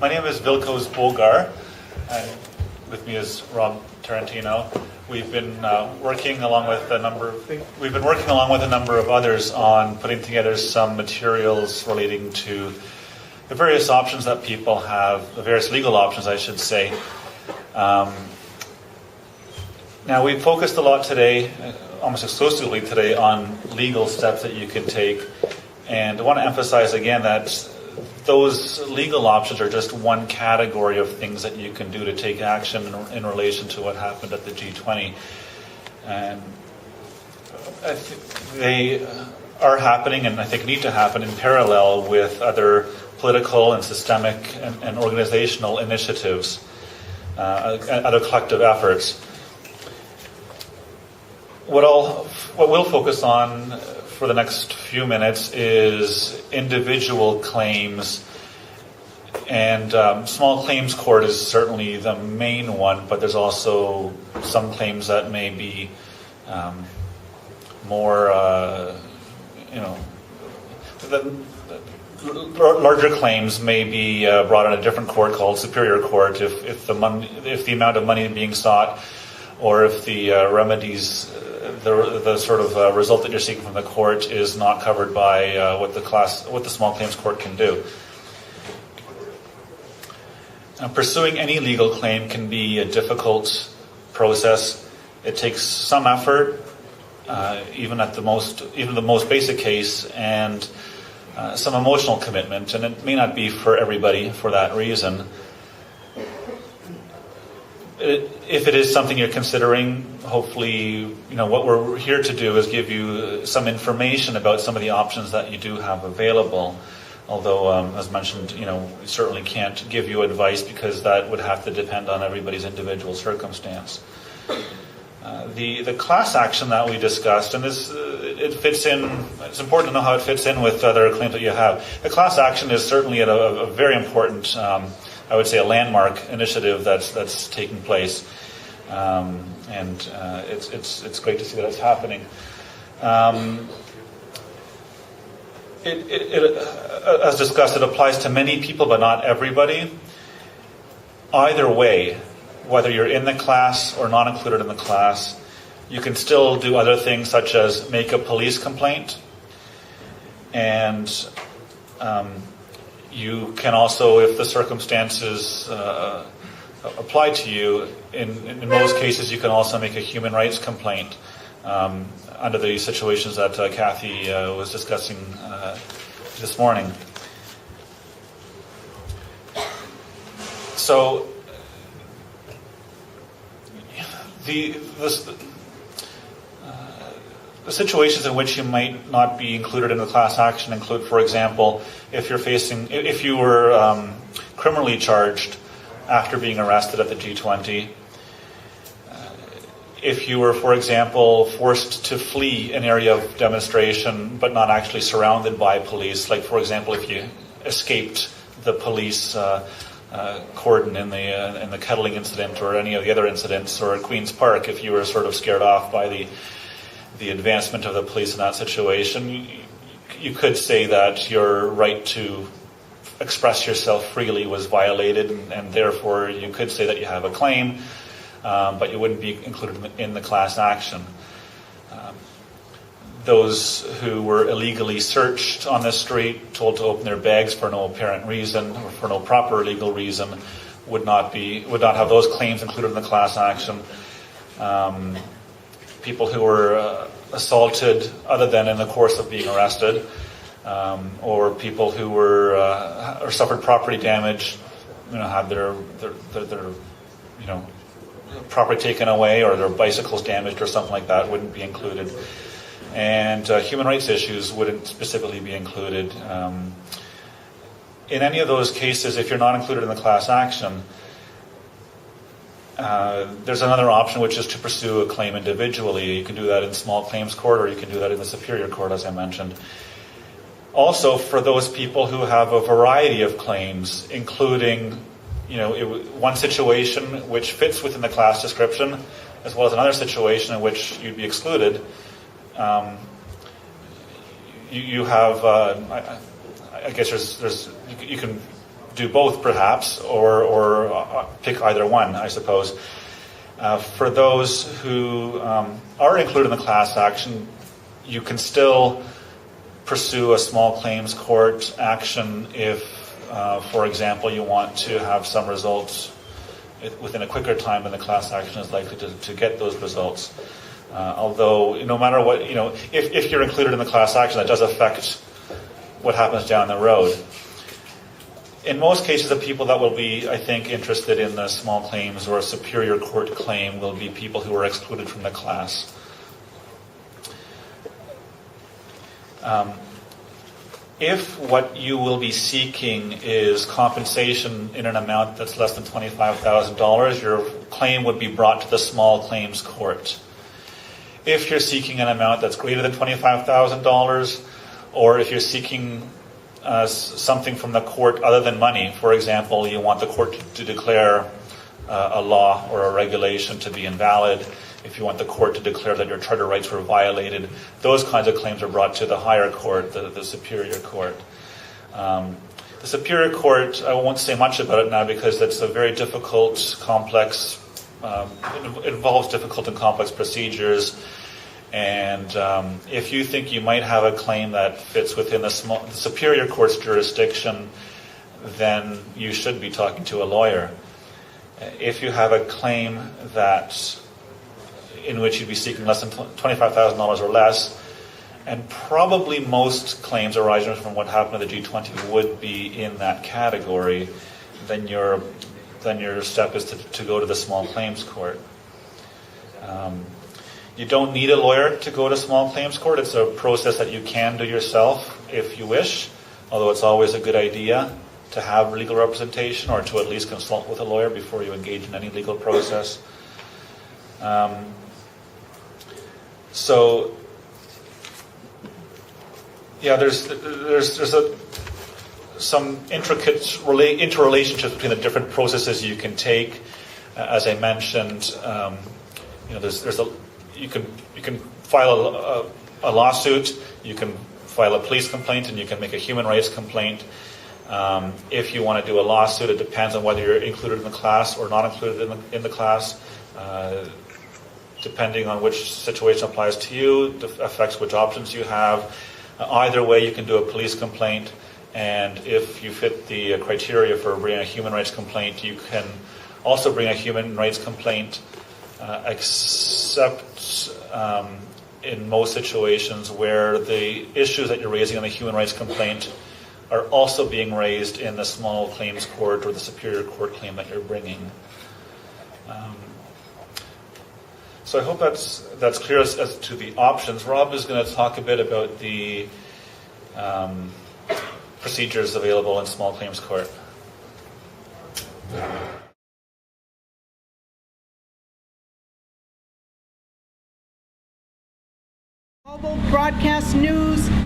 My name is Vilkos Bogar, and with me is Rob Tarantino. We've been working along with a number of others on putting together some materials relating to the various options that people have, the various legal options, I should say. Now, we've focused a lot today, almost exclusively today, on legal steps that you can take. And I want to emphasize again that those legal options are just one category of things that you can do to take action in relation to what happened at the G20. And I think they are happening, and I think need to happen in parallel with other political and systemic and organizational initiatives, other collective efforts. What we'll focus on for the next few minutes is individual claims, and small claims court is certainly the main one, but there's also some claims that may be larger claims may be brought in a different court called Superior Court if the amount of money being sought, or if the remedies, the sort of result that you're seeking from the court is not covered by what the small claims court can do. Pursuing any legal claim can be a difficult process. It takes some effort, even the most basic case, and some emotional commitment, and it may not be for everybody for that reason. If it is something you're considering, hopefully, what we're here to do is give you some information about some of the options that you do have available. Although, as mentioned, we certainly can't give you advice because that would have to depend on everybody's individual circumstance. The class action that we discussed, and it fits in. It's important to know how it fits in with other claims that you have. The class action is certainly a very important, I would say, a landmark initiative that's taking place, and it's great to see that it's happening. As discussed, it applies to many people, but not everybody. Either way, whether you're in the class or not included in the class, you can still do other things such as make a police complaint, and you can also, if the circumstances apply to you, in most cases you can also make a human rights complaint under the situations that Kathy was discussing this morning. So the situations in which you might not be included in the class action include, for example, if you were criminally charged after being arrested at the G20, if you were, for example, forced to flee an area of demonstration but not actually surrounded by police, like, for example, if you escaped the police cordon in the kettling incident or any of the other incidents, or at Queen's Park, if you were sort of scared off by the advancement of the police in that situation, you could say that your right to express yourself freely was violated, and therefore you could say that you have a claim, but you wouldn't be included in the class action. Those who were illegally searched on the street, told to open their bags for no apparent reason or for no proper legal reason, would not have those claims included in the class action. People who were assaulted other than in the course of being arrested, or people who were or suffered property damage, had their property taken away, or their bicycles damaged or something like that, wouldn't be included. And human rights issues wouldn't specifically be included. In any of those cases, if you're not included in the class action, there's another option, which is to pursue a claim individually. You can do that in small claims court, or you can do that in the Superior Court, as I mentioned. Also, for those people who have a variety of claims, including one situation which fits within the class description, as well as another situation in which you'd be excluded, you have, I guess you can do both perhaps, or pick either one, I suppose. For those who are included in the class action, you can still pursue a small claims court action if, for example, you want to have some results within a quicker time than the class action is likely to get those results. Although, no matter what, if you're included in the class action, that does affect what happens down the road. In most cases, the people that will be, I think, interested in the small claims or a superior court claim will be people who are excluded from the class. If what you will be seeking is compensation in an amount that's less than $25,000, your claim would be brought to the small claims court. If you're seeking an amount that's greater than $25,000, or if you're seeking something from the court other than money, for example, you want the court to declare a law or a regulation to be invalid, if you want the court to declare that your charter rights were violated, those kinds of claims are brought to the higher court, the superior court. The superior court, I won't say much about it now because it's a very difficult, complex, it involves difficult and complex procedures. And if you think you might have a claim that fits within the superior court's jurisdiction, then you should be talking to a lawyer. If you have a claim in which you'd be seeking less than $25,000 or less, and probably most claims arising from what happened to the G20 would be in that category, then your step is to go to the small claims court. You don't need a lawyer to go to small claims court. It's a process that you can do yourself if you wish, although it's always a good idea to have legal representation or to at least consult with a lawyer before you engage in any legal process. So, yeah, there's some intricate interrelationships between the different processes you can take. As I mentioned, you can file a lawsuit, you can file a police complaint, and you can make a human rights complaint. If you want to do a lawsuit, it depends on whether you're included in the class or not included in the class. Depending on which situation applies to you, affects which options you have. Either way, you can do a police complaint, and if you fit the criteria for bringing a human rights complaint, you can also bring a human rights complaint, except in most situations where the issues that you're raising on the human rights complaint are also being raised in the small claims court or the superior court claim that you're bringing. So I hope that's clear as to the options. Rob is going to talk a bit about the procedures available in small claims court. Global Broadcast News.